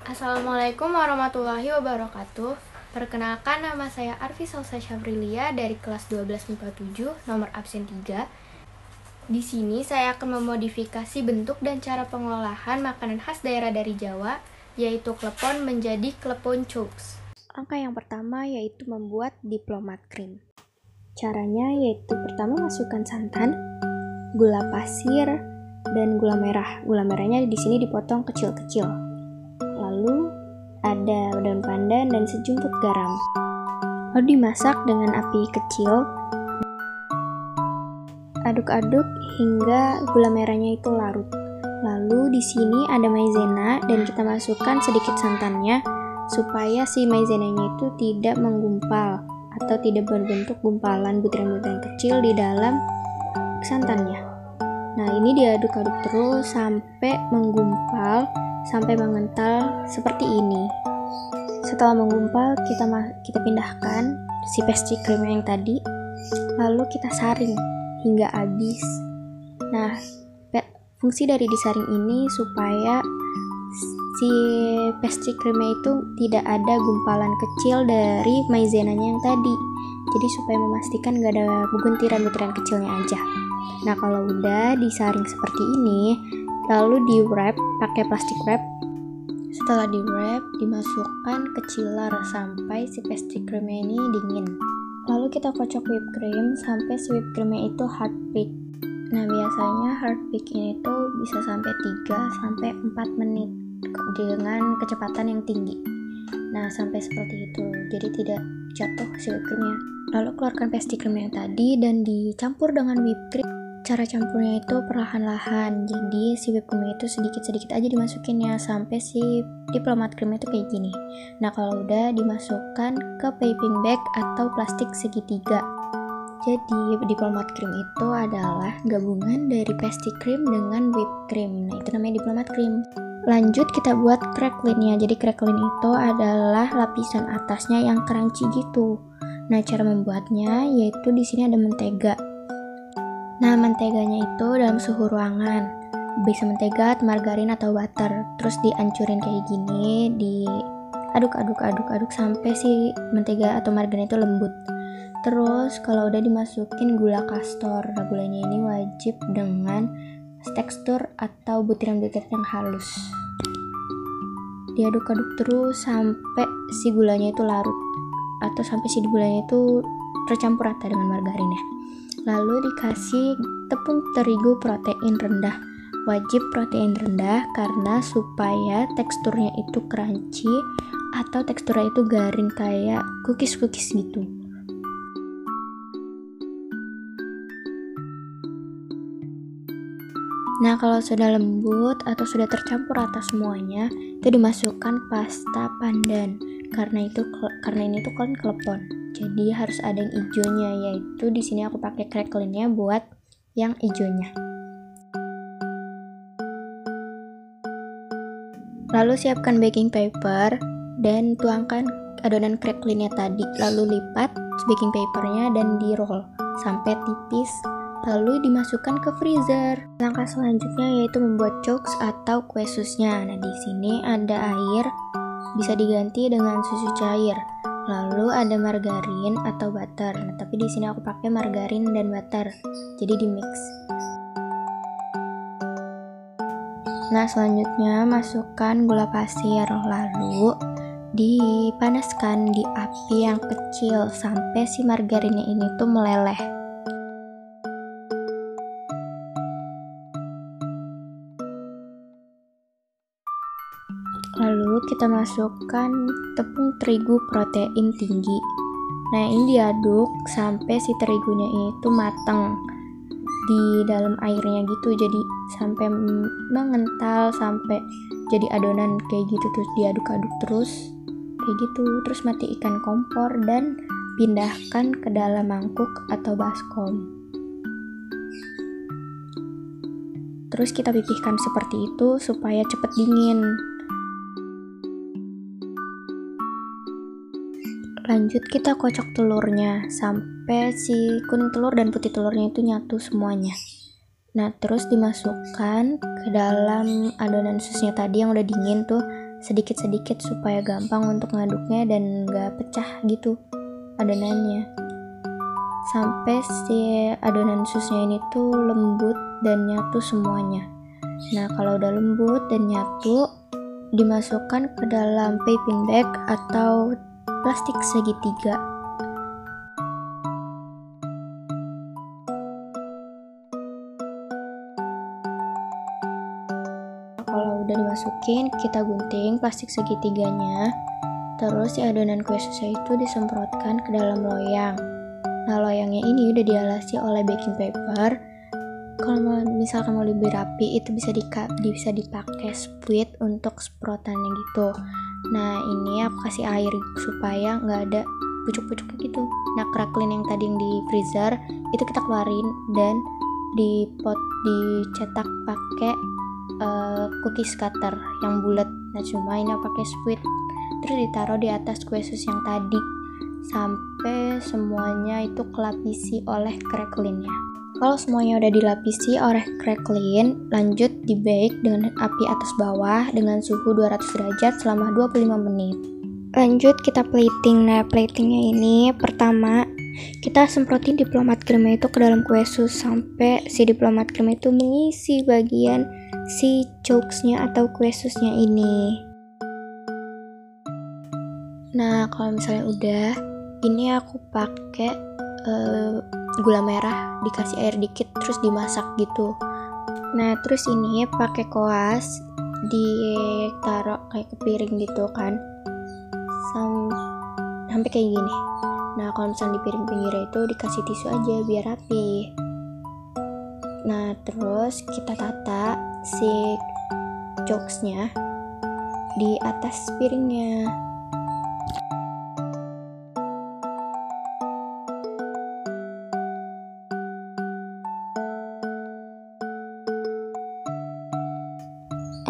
Assalamualaikum warahmatullahi wabarakatuh. Perkenalkan, nama saya Arfi Salsa Syafrilia dari kelas 12 MIPA 7, nomor absen 3. Di sini saya akan memodifikasi bentuk dan cara pengolahan makanan khas daerah dari Jawa, yaitu klepon menjadi klepon chokes. Langkah yang pertama yaitu membuat diplomat cream. Caranya yaitu pertama masukkan santan, gula pasir, dan gula merah. Gula merahnya di sini dipotong kecil-kecil. Lalu ada daun pandan dan sejumput garam. Lalu dimasak dengan api kecil. Aduk-aduk hingga gula merahnya itu larut. Lalu di sini ada maizena dan kita masukkan sedikit santannya supaya si maizenanya itu tidak menggumpal atau tidak berbentuk gumpalan butiran-butiran kecil di dalam santannya. Nah, ini diaduk-aduk terus sampai menggumpal, sampai mengental seperti ini. Setelah menggumpal, kita pindahkan si pastry cream yang tadi, lalu kita saring hingga habis. Nah, fungsi dari disaring ini supaya si pastry creamnya itu tidak ada gumpalan kecil dari maizenanya yang tadi. Jadi supaya memastikan gak ada butiran-butiran kecilnya aja. Nah, kalau udah disaring seperti ini, lalu di wrap pakai plastik wrap. Setelah di wrap, dimasukkan ke chiller sampai si pastry creamnya ini dingin. Lalu kita kocok whipped cream sampai si whipped creamnya itu hard peak. Nah, biasanya hard peak ini tuh bisa sampai 3-4 menit dengan kecepatan yang tinggi. Nah, sampai seperti itu, jadi tidak jatuh si whipped creamnya. Lalu keluarkan pastry cream yang tadi dan dicampur dengan whipped cream. Cara campurnya itu perlahan-lahan, jadi si whipped cream itu sedikit-sedikit aja dimasukinnya sampai si diplomat cream itu kayak gini. Nah, kalau udah dimasukkan ke piping bag atau plastik segitiga. Jadi diplomat cream itu adalah gabungan dari pastry cream dengan whipped cream. Nah, itu namanya diplomat cream. Lanjut kita buat cracklinnya. Jadi cracklin itu adalah lapisan atasnya yang crunchy gitu. Nah, cara membuatnya yaitu di sini ada mentega. Nah, menteganya itu dalam suhu ruangan. Bisa mentega, margarin atau butter. Terus dihancurin kayak gini, diaduk-aduk sampai si mentega atau margarin itu lembut. Terus kalau udah dimasukin gula kastor. Nah, gulanya ini wajib dengan tekstur atau butiran-butiran yang halus. Diaduk-aduk terus sampai si gulanya itu larut atau sampai si gulanya itu tercampur rata dengan margarinnya. Lalu dikasih tepung terigu protein rendah. Wajib protein rendah karena supaya teksturnya itu crunchy atau teksturnya itu garing kayak cookies gitu. Nah, kalau sudah lembut atau sudah tercampur rata semuanya, itu dimasukkan pasta pandan. Karena ini tuh kan klepon. Jadi harus ada yang hijaunya, yaitu di sini aku pakai cracklinnya buat yang hijaunya. Lalu siapkan baking paper dan tuangkan adonan cracklinnya tadi. Lalu lipat baking papernya dan di roll sampai tipis. Lalu dimasukkan ke freezer. Langkah selanjutnya yaitu membuat chokes atau kue susnya. Nah, di sini ada air, bisa diganti dengan susu cair. Lalu ada margarin atau butter. Nah, tapi di sini aku pakai margarin dan butter. Jadi di mix. Nah, selanjutnya masukkan gula pasir. Lalu dipanaskan di api yang kecil sampai si margarinnya ini tuh meleleh. Lalu kita masukkan tepung terigu protein tinggi. Nah, ini diaduk sampai si terigunya itu matang di dalam airnya gitu. Jadi sampai mengental, sampai jadi adonan kayak gitu. Terus diaduk-aduk terus kayak gitu. Terus matikan kompor dan pindahkan ke dalam mangkuk atau baskom. Terus kita pipihkan seperti itu supaya cepat dingin. Lanjut kita kocok telurnya sampai si kuning telur dan putih telurnya itu nyatu semuanya. Nah, terus dimasukkan ke dalam adonan susnya tadi yang udah dingin tuh sedikit-sedikit supaya gampang untuk ngaduknya dan gak pecah gitu adonannya. Sampai si adonan susnya ini tuh lembut dan nyatu semuanya. Nah, kalau udah lembut dan nyatu, dimasukkan ke dalam piping bag atau plastik segitiga. Kalau udah dimasukin, kita gunting plastik segitiganya. Terus si adonan kue susnya itu disemprotkan ke dalam loyang. Nah, loyangnya ini udah dialasi oleh baking paper. Kalau misalkan mau lebih rapi, itu bisa dipakai spuit untuk semprotannya gitu. Nah, ini aku kasih air supaya nggak ada pucuk-pucuknya gitu. Nah, crackling yang tadi yang di freezer itu kita keluarin dan dicetak pakai cookies cutter yang bulat. Nah, cuma ini aku pakai spuit. Terus ditaruh di atas kue sus yang tadi sampai semuanya itu kelapisi oleh cracklingnya. Kalau semuanya udah dilapisi oleh crackling, lanjut di bake dengan api atas bawah dengan suhu 200 derajat selama 25 menit. Lanjut kita plating. Nah, platingnya ini pertama kita semprotin diplomat cream itu ke dalam kue sus sampai si diplomat cream itu mengisi bagian si chokesnya atau kue susnya ini. Nah, kalau misalnya udah, ini aku pakai gula merah, dikasih air dikit terus dimasak gitu. Nah, terus ini pakai koas ditaruh kayak ke piring gitu kan, sampai kayak gini. Nah, kalau misalnya di piring pinggirnya itu dikasih tisu aja biar rapi. Nah, terus kita tata si chokesnya di atas piringnya.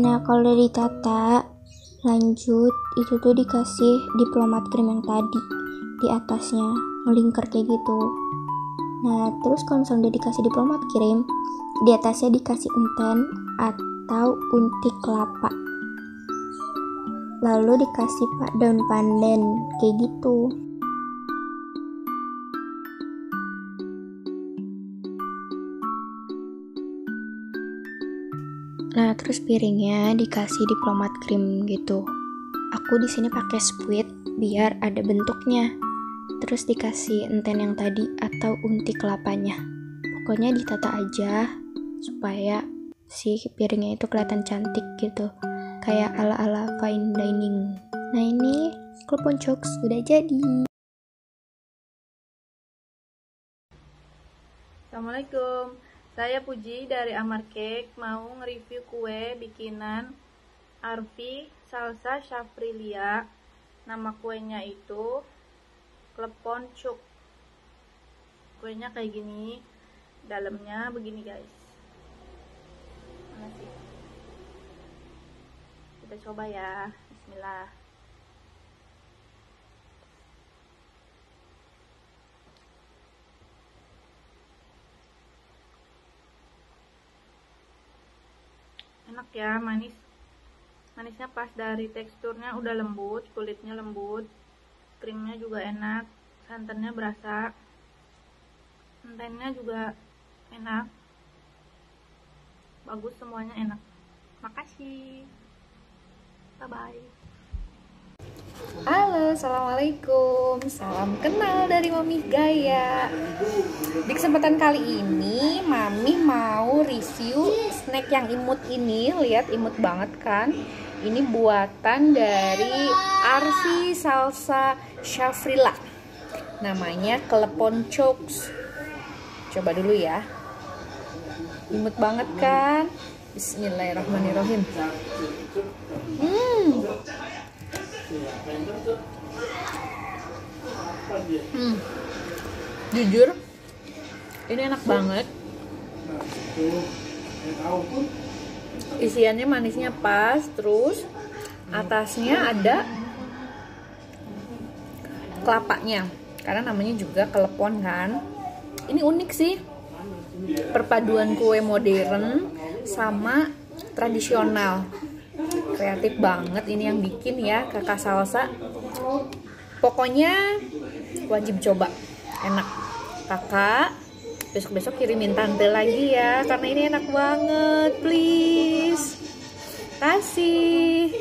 Nah, kalau udah ditata, lanjut itu tuh dikasih diplomat cream yang tadi di atasnya, melingkar kayak gitu. Nah, terus kalau misalnya udah dikasih diplomat cream, di atasnya dikasih enten atau unti kelapa. Lalu dikasih daun pandan kayak gitu. Nah, terus piringnya dikasih diplomat cream gitu. Aku di sini pakai spuit biar ada bentuknya. Terus dikasih enten yang tadi atau unti kelapanya. Pokoknya ditata aja supaya si piringnya itu kelihatan cantik gitu. Kayak ala-ala fine dining. Nah, ini klepon chokes udah jadi. Assalamualaikum. Saya Puji dari Amar Cake, mau nge-review kue bikinan Arfi Salsa Shafrilia. Nama kuenya itu klepon cuk. Kuenya kayak gini, dalamnya begini guys. Mana sih? Kita coba ya. Bismillah. Enak ya, manisnya pas dari teksturnya udah lembut, kulitnya lembut, krimnya juga enak, santannya berasa, entennya juga enak, bagus, semuanya enak. Makasih, bye bye. Halo, assalamualaikum. Salam kenal dari Mami Gaya. Di kesempatan kali ini, Mami mau review snack yang imut ini. Lihat, imut banget kan? Ini buatan dari Arfi Salsa Shafrilia. Namanya klepon chokes. Coba dulu ya. Imut banget kan? Bismillahirrahmanirrahim. Jujur ini enak banget, isiannya manisnya pas, terus atasnya ada kelapanya karena namanya juga klepon kan. Ini unik sih, perpaduan kue modern sama tradisional. Kreatif banget ini yang bikin ya kakak Salsa. Pokoknya wajib coba, enak. Kakak besok-besok kirimin tante lagi ya, karena ini enak banget, please. Kasih.